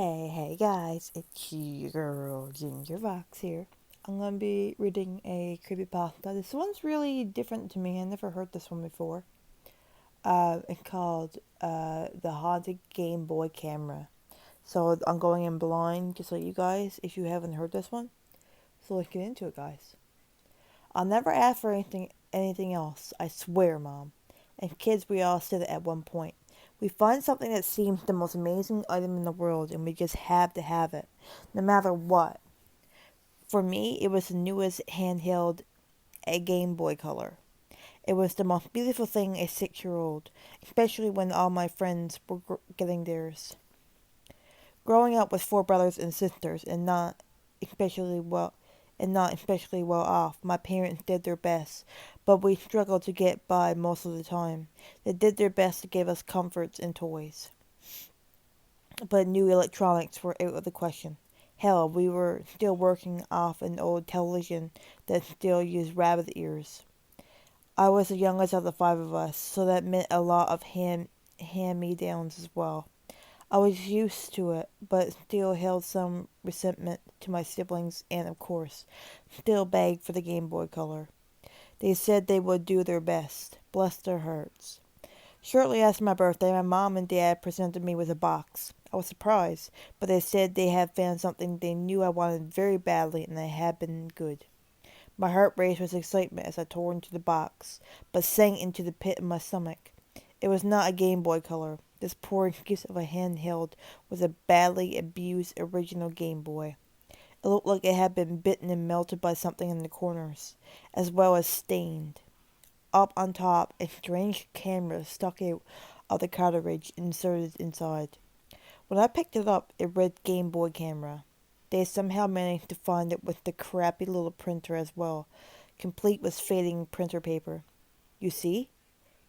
Hey guys, it's your girl Ginger Fox here. I'm gonna be reading a creepypasta. This one's really different to me. I never heard this one before. It's called The Haunted Game Boy Camera. So I'm going in blind, just like you guys, if you haven't heard this one. So let's get into it, guys. I'll never ask for anything else. I swear, Mom. And kids, we all said it at one point. We find something that seems the most amazing item in the world, and we just have to have it, no matter what. For me, it was the newest handheld, a Game Boy Color. It was the most beautiful thing a 6 year old, especially when all my friends were getting theirs. Growing up with four brothers and sisters, especially well not especially well off, my parents did their best, but we struggled to get by most of the time. They did their best to give us comforts and toys, but new electronics were out of the question. Hell, we were still working off an old television that still used rabbit ears. I was the youngest of the five of us, so that meant a lot of hand-me-downs as well. I was used to it, but still held some resentment to my siblings and, of course, still begged for the Game Boy Color. They said they would do their best. Bless their hearts. Shortly after my birthday, my mom and dad presented me with a box. I was surprised, but they said they had found something they knew I wanted very badly, and it had been good. My heart raced with excitement as I tore into the box, but sank into the pit of my stomach. It was not a Game Boy Color. This poor excuse of a handheld was a badly abused original Game Boy. It looked like it had been bitten and melted by something in the corners, as well as stained. Up on top, a strange camera stuck out of the cartridge inserted inside. When I picked it up, it read Game Boy Camera. They somehow managed to find it with the crappy little printer as well, complete with fading printer paper. You see?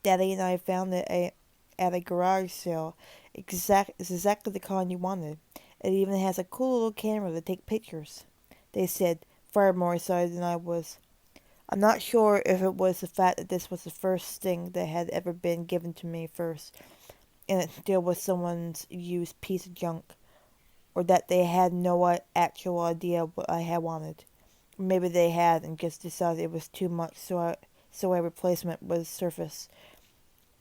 Daddy and I found it at a garage sale. It's exactly the kind you wanted. It even has a cool little camera to take pictures. They said, far more excited than I was. I'm not sure if it was the fact that this was the first thing that had ever been given to me first, and it still was someone's used piece of junk, or that they had no actual idea what I had wanted. Maybe they had and just decided it was too much, so a replacement was surfaced,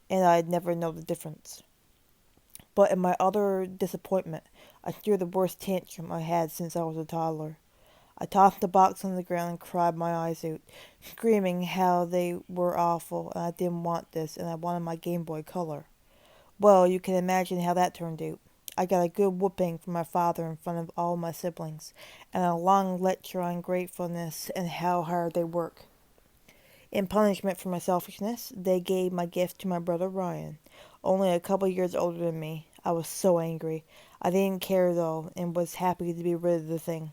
and I'd never know the difference. But in my utter disappointment, I threw the worst tantrum I had since I was a toddler. I tossed the box on the ground and cried my eyes out, screaming how they were awful and I didn't want this and I wanted my Game Boy Color. Well, you can imagine how that turned out. I got a good whooping from my father in front of all my siblings, and a long lecture on gratefulness and how hard they work. In punishment for my selfishness, they gave my gift to my brother Ryan, only a couple years older than me. I was so angry. I didn't care though, and was happy to be rid of the thing.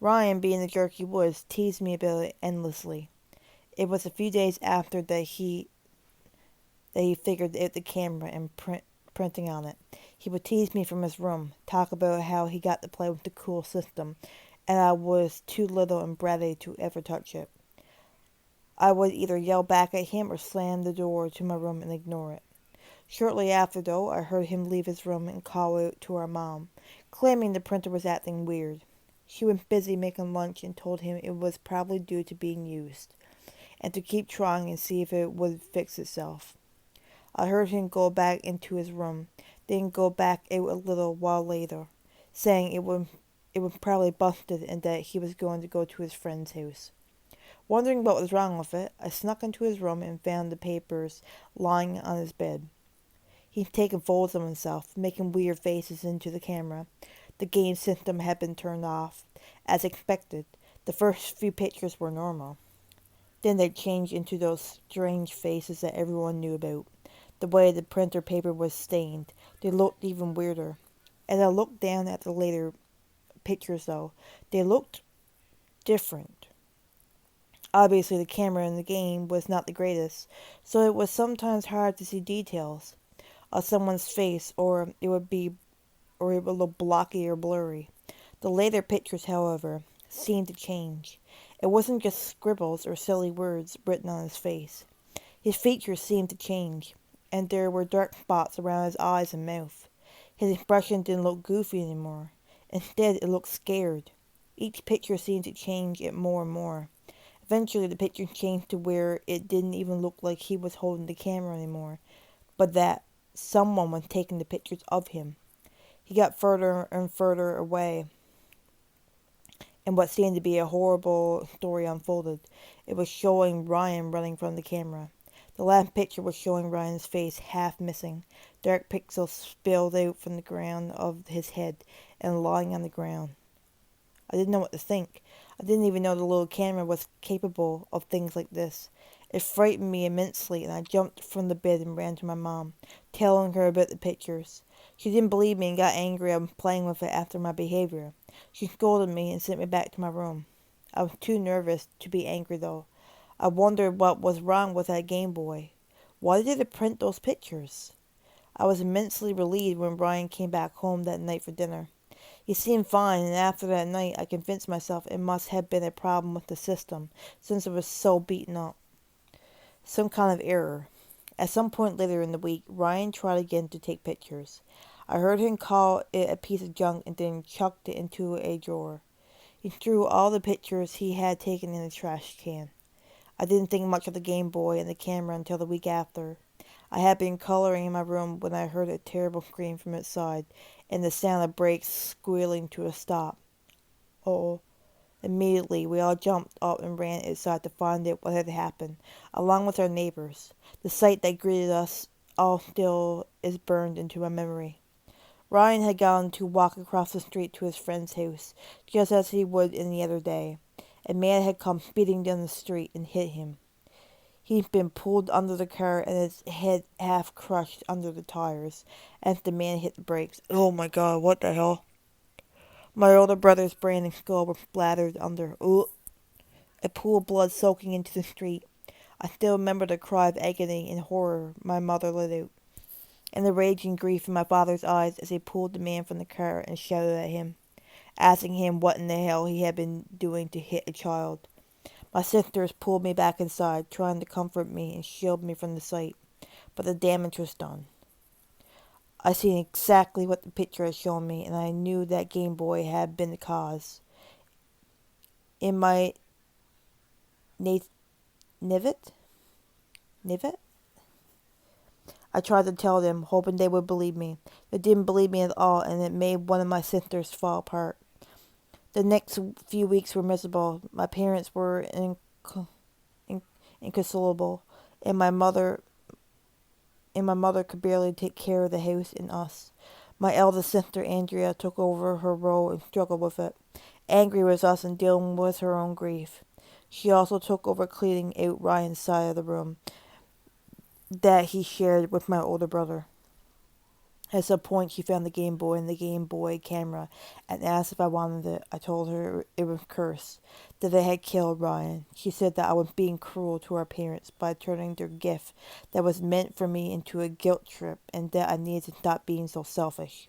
Ryan, being the jerk he was, teased me about it endlessly. It was a few days after that he figured out the camera and printing on it. He would tease me from his room, talk about how he got to play with the cool system, and I was too little and bratty to ever touch it. I would either yell back at him or slam the door to my room and ignore it. Shortly after, though, I heard him leave his room and call out to our mom, claiming the printer was acting weird. She was busy making lunch and told him it was probably due to being used, and to keep trying and see if it would fix itself. I heard him go back into his room, then go back out a little while later, saying it was probably busted and that he was going to go to his friend's house. Wondering what was wrong with it, I snuck into his room and found the papers lying on his bed. He'd taken photos of himself, making weird faces into the camera. The game system had been turned off. As expected, the first few pictures were normal. Then they changed into those strange faces that everyone knew about. The way the printer paper was stained, they looked even weirder. As I looked down at the later pictures, though, they looked different. Obviously, the camera in the game was not the greatest, so it was sometimes hard to see details of someone's face, or it would look blocky or blurry. The later pictures, however, seemed to change. It wasn't just scribbles or silly words written on his face. His features seemed to change, and there were dark spots around his eyes and mouth. His expression didn't look goofy anymore. Instead, it looked scared. Each picture seemed to change it more and more. Eventually, the picture changed to where it didn't even look like he was holding the camera anymore, but that someone was taking the pictures of him. He got further and further away, and what seemed to be a horrible story unfolded. It was showing Ryan running from the camera. The last picture was showing Ryan's face half missing. Dark pixels spilled out from the ground of his head and lying on the ground. I didn't know what to think. I didn't even know the little camera was capable of things like this. It frightened me immensely, and I jumped from the bed and ran to my mom, telling her about the pictures. She didn't believe me and got angry at playing with it after my behavior. She scolded me and sent me back to my room. I was too nervous to be angry, though. I wondered what was wrong with that Game Boy. Why did it print those pictures? I was immensely relieved when Brian came back home that night for dinner. He seemed fine, and after that night I convinced myself it must have been a problem with the system, since it was so beaten up. Some kind of error. At some point later in the week, Ryan tried again to take pictures. I heard him call it a piece of junk and then chucked it into a drawer. He threw all the pictures he had taken in the trash can. I didn't think much of the Game Boy and the camera until the week after. I had been coloring in my room when I heard a terrible scream from outside and the sound of brakes squealing to a stop. Oh. Immediately, we all jumped up and ran outside to find out what had happened, along with our neighbors. The sight that greeted us all still is burned into my memory. Ryan had gone to walk across the street to his friend's house, just as he would any other day. A man had come speeding down the street and hit him. He'd been pulled under the car and his head half crushed under the tires as the man hit the brakes. Oh my god, what the hell? My older brother's brain and skull were splattered under. Ooh, a pool of blood soaking into the street. I still remember the cry of agony and horror my mother let out, and the raging grief in my father's eyes as he pulled the man from the car and shouted at him, asking him what in the hell he had been doing to hit a child. My sisters pulled me back inside, trying to comfort me and shield me from the sight, but the damage was done. I seen exactly what the picture had shown me, and I knew that Game Boy had been the cause. In my Nivet? Nivet? I tried to tell them, hoping they would believe me. They didn't believe me at all, and it made one of my sisters fall apart. The next few weeks were miserable. My parents were inconsolable, and my mother could barely take care of the house and us. My eldest sister, Andrea, took over her role and struggled with it, angry with us and dealing with her own grief. She also took over cleaning out Ryan's side of the room that he shared with my older brother. At some point, she found the Game Boy and the Game Boy camera and asked if I wanted it. I told her it was cursed, that they had killed Ryan. She said that I was being cruel to our parents by turning their gift that was meant for me into a guilt trip, and that I needed to stop being so selfish.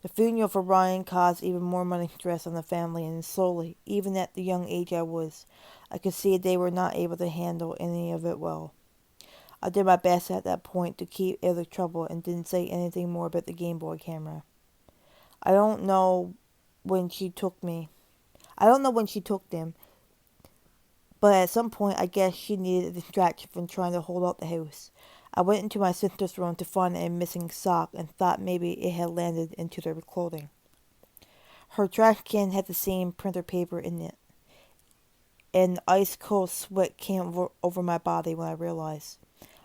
The funeral for Ryan caused even more money stress on the family, and slowly, even at the young age I was, I could see they were not able to handle any of it well. I did my best at that point to keep out of trouble and didn't say anything more about the Game Boy camera. I don't know when she took me. I don't know when she took them, but at some point I guess she needed a distraction from trying to hold out the house. I went into my sister's room to find a missing sock and thought maybe it had landed into their clothing. Her trash can had the same printer paper in it. An ice cold sweat came over my body when I realized.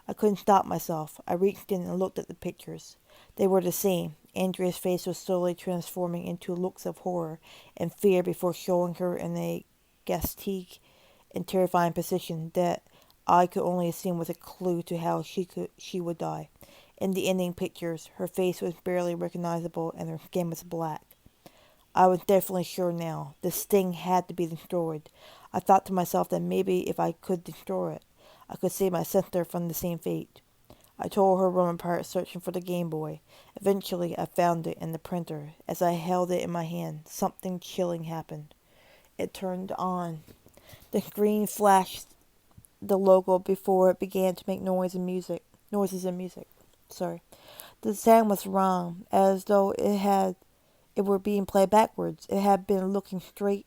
I couldn't stop myself. I reached in and looked at the pictures. They were the same. Andrea's face was slowly transforming into looks of horror and fear before showing her in a ghastly and terrifying position that I could only assume was a clue to how she would die. In the ending pictures, her face was barely recognizable and her skin was black. I was definitely sure now. This thing had to be destroyed. I thought to myself that maybe if I could destroy it, I could save my sister from the same fate. I tore her room apart searching for the Game Boy. Eventually, I found it in the printer. As I held it in my hand, something chilling happened. It turned on. The screen flashed the logo before it began to make noises and music. Sorry. The sound was wrong, as though it were being played backwards. It had been looking straight.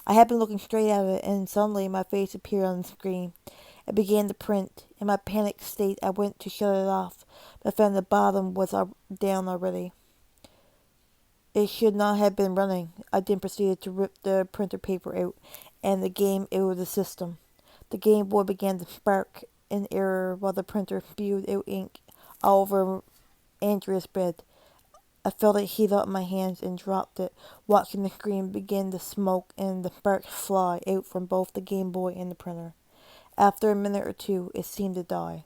I had been looking straight at it, and suddenly my face appeared on the screen. It began to print. In my panicked state, I went to shut it off, but found the bottom was down already. It should not have been running. I then proceeded to rip the printer paper out, and the game out of the system. The Game Boy began to spark in error while the printer spewed out ink all over Andrea's bed. I felt it heat up in my hands and dropped it, watching the screen begin to smoke and the sparks fly out from both the Game Boy and the printer. After a minute or two, it seemed to die.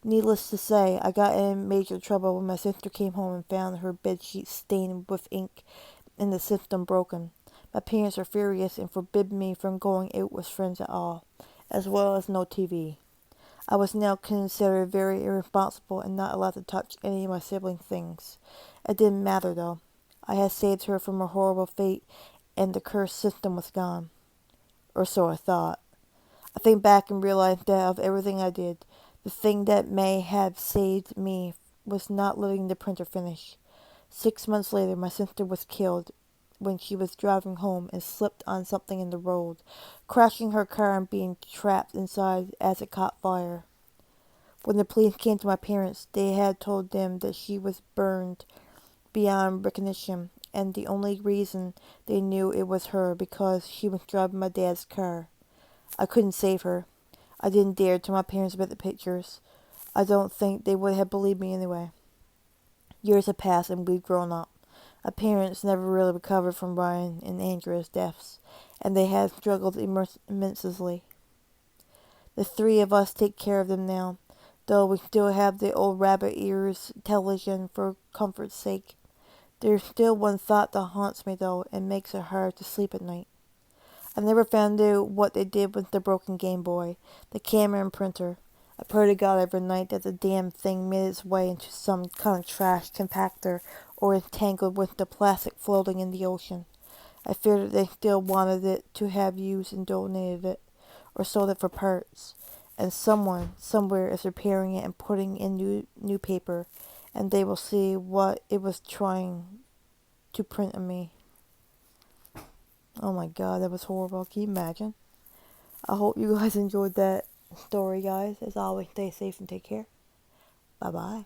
Needless to say, I got in major trouble when my sister came home and found her bedsheet stained with ink and the system broken. My parents were furious and forbid me from going out with friends at all, as well as no TV. I was now considered very irresponsible and not allowed to touch any of my siblings' things. It didn't matter though. I had saved her from a horrible fate, and the cursed system was gone. Or so I thought. I think back and realize that of everything I did, the thing that may have saved me was not letting the printer finish. 6 months later, my sister was killed when she was driving home and slipped on something in the road, crashing her car and being trapped inside as it caught fire. When the police came to my parents, they had told them that she was burned beyond recognition, and the only reason they knew it was her because she was driving my dad's car. I couldn't save her. I didn't dare tell my parents about the pictures. I don't think they would have believed me anyway. Years have passed and we've grown up. My parents never really recovered from Brian and Andrea's deaths, and they have struggled immensely. The three of us take care of them now, though we still have the old rabbit ears television for comfort's sake. There's still one thought that haunts me though and makes it hard to sleep at night. I never found out what they did with the broken Game Boy, the camera and printer. I pray to God every night that the damn thing made its way into some kind of trash compactor or entangled with the plastic floating in the ocean. I fear that they still wanted it to have used and donated it, or sold it for parts. And someone, somewhere, is repairing it and putting in new paper, and they will see what it was trying to print on me. Oh my god, that was horrible. Can you imagine? I hope you guys enjoyed that story, guys. As always, stay safe and take care. Bye bye.